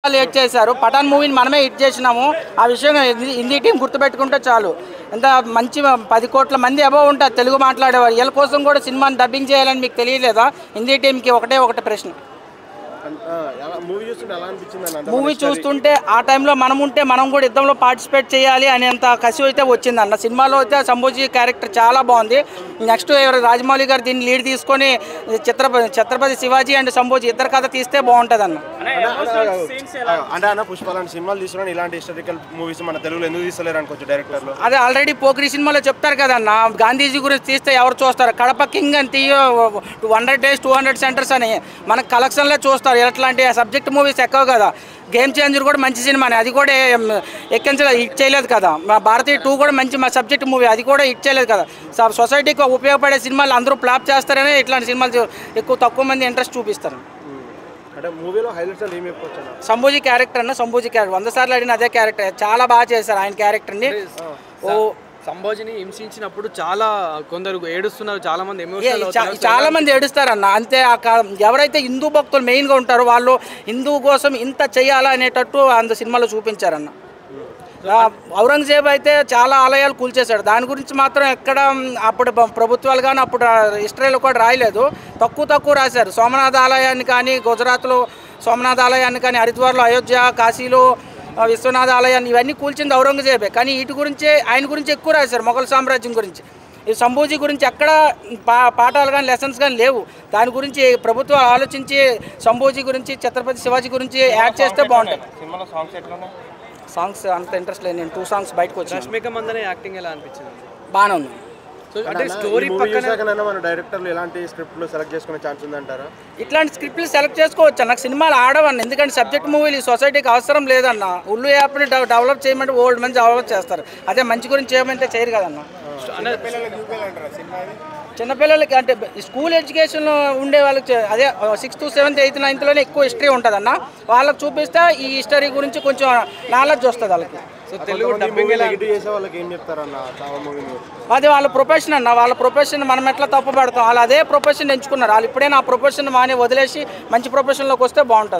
Late చేశారు. పఠాన్ మూవీని మనమే హిట్ చేసినాము. ఆ విషయం హిందీ టీం గుర్తుపెట్టుకుంటే చాలు. ఎంత మంచి 10 కోట్ల మంది అబోవ్ ఉంటారు తెలుగు మాట్లాడేవారు. వీళ్ళ కోసం కూడా సినిమాని డబ్బింగ్ చేయాలని మీకు తెలియలేదా? హిందీ టీంకి ఒకటే ప్రశ్న. మూవీ చూస్తుంటే ఆ టైంలో మనం కూడా యుద్ధంలో పార్టిసిపేట్ చేయాలి అనేంత కసి అయితే వచ్చిందన్న. సినిమాలో అయితే సంభూజీ క్యారెక్టర్ చాలా బాగుంది. నెక్స్ట్ రాజమౌళి గారు దీన్ని లీడ్ తీసుకొని ఛత్రపతి శివాజీ అండ్ సంభూజీ ఇద్దరు కథ తీస్తే బాగుంటుంది అన్న. అంటే అన్న పుష్పాలని సినిమాలు తీసుకుని ఇలాంటి హిస్టారికల్ మూవీస్ మన తెలుగులో ఎందుకు తీస్తలేరు అనుకోవచ్చు డైరెక్టర్లు? అదే ఆల్రెడీ పోకిరి సినిమాలో చెప్తారు కదన్న, గాంధీజీ గురించి తీస్తే ఎవరు చూస్తారు? కడప కింగ్ అని తీయ 100 days 200 centers అని మన కలెక్షన్లే చూస్తారు. ఎట్లాంటి సబ్జెక్ట్ మూవీస్ ఎక్కువ కదా. గేమ్ చేంజర్ కూడా మంచి సినిమానే, అది కూడా హిట్ చేయలేదు కదా. మా భారతీయ 2 కూడా మంచి సబ్జెక్ట్ మూవీ, అది కూడా హిట్ చేయలేదు కదా. సొసైటీకి ఉపయోగపడే సినిమాలు అందరూ ఫ్లాప్ చేస్తారనే ఇట్లాంటి సినిమాలు తక్కువ మంది ఇంట్రెస్ట్ చూపిస్తారు. అంటే మూవీలో హైలైట్స్ ఏం చెప్పొచ్చు? సంభూజీ క్యారెక్టర్ అన్న, సంభూజీ క్యారెక్టర్ 100 సార్లు అడిగిన అదే క్యారెక్టర్. చాలా బాగా చేశారు ఆయన క్యారెక్టర్ని. సంభాజీని హింసించినప్పుడు కొందరు ఏడుస్తున్నారు, చాలా మంది ఏడుస్తారన్న. అంతే ఎవరైతే హిందూ భక్తులు మెయిన్గా ఉంటారో వాళ్ళు హిందూ కోసం ఇంత చేయాలా అనేటట్టు అంత సినిమాలో చూపించారన్న. ఔరంగజేబ్ అయితే చాలా ఆలయాలు కూల్చేశాడు. దాని గురించి మాత్రం ఎక్కడ అప్పుడు ప్రభుత్వాలు కానీ అప్పుడు హిస్టరీలో కూడా రాయలేదు. తక్కువ రాశారు. సోమనాథ ఆలయాన్ని కానీ, గుజరాత్లో సోమనాథ ఆలయాన్ని కానీ, హరిద్వార్లో అయోధ్య, కాశీలో విశ్వనాథ ఆలయాన్ని ఇవన్నీ కూల్చింది ఔరంగజేబే. కానీ వీటి గురించే ఆయన గురించి ఎక్కువ రాశారు, మొఘల్ సామ్రాజ్యం గురించి. ఈ సంభూజీ గురించి ఎక్కడ పాఠాలు కానీ లెసన్స్ కానీ లేవు. దాని గురించి ప్రభుత్వం ఆలోచించి సంభూజీ గురించి, ఛత్రపతి శివాజీ గురించి యాడ్ చేస్తే బాగుంటుంది. సాంగ్స్ అంత ఇంట్రెస్ట్ లేదు. నేను 2 songs బయటకు వచ్చాను. రష్మిక మందన యాక్టింగ్ ఎలా అనిపించింది? బాగానే ఉంది. అంటే స్టోరీ పక్కన మన డైరెక్టర్లు ఎలాంటి స్క్రిప్ట్లు సెలెక్ట్ చేసుకునే ఛాన్స్ ఉందంటారా? ఇట్లాంటి స్క్రిప్ట్లు సెలెక్ట్ చేసుకోవచ్చు. నాకు సినిమాలు ఆడవన్న, ఎందుకంటే సబ్జెక్ట్ మూవీలు సొసైటీకి అవసరం లేదన్న. ఉల్లు యాప్ని డెవలప్ చేయమంటే ఓల్డ్ మంది డెవలప్ చేస్తారు. అదే మంచి గురించి చేయమంటే చేయరు కదన్న. చిన్నపిల్లలకి అంటే స్కూల్ ఎడ్యుకేషన్లో ఉండే వాళ్ళకి అదే 6th 7th 8th 9thలోనే ఎక్కువ హిస్టరీ ఉంటుందన్న. వాళ్ళకి చూపిస్తే ఈ హిస్టరీ గురించి కొంచెం నాలెడ్జ్ వస్తుంది వాళ్ళకి. సో తెలుగు డబ్బింగ్ చేసే వాళ్ళకి ఏం చెప్తారన్న? అది వాళ్ళ ప్రొఫెషన్ అన్న. వాళ్ళ ప్రొఫెషన్ మనం ఎట్లా తప్పు పెడతాం? వాళ్ళు అదే ప్రొఫెషన్ ఎంచుకున్నారు. వాళ్ళు ఇప్పుడైనా ఆ ప్రొఫెషన్ మానే వదిలేసి మంచి ప్రొఫెషన్లోకి వస్తే బాగుంటుంది.